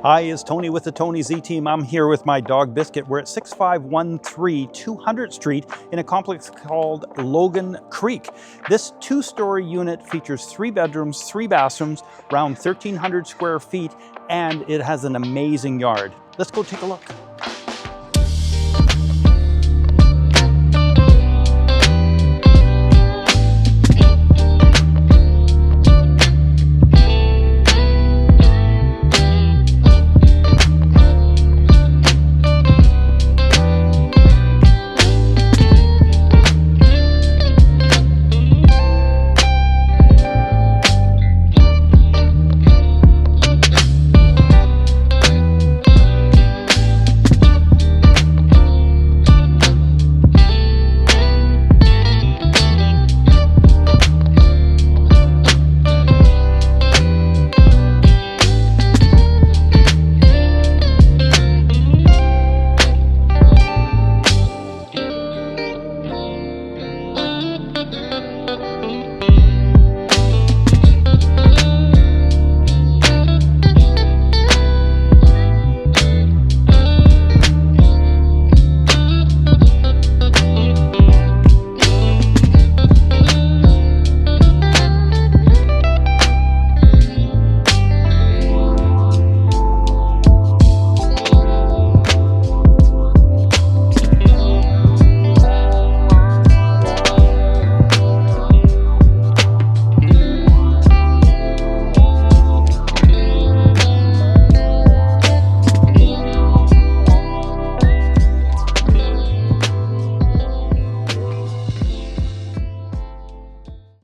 Hi, it's Tony with the Tony Z Team. I'm here with my dog Biscuit. We're at 6513 200th Street in a complex called Logan Creek. This two-story unit features 3 bedrooms, 3 bathrooms, around 1,300 square feet, and it has an amazing yard. Let's go take a look.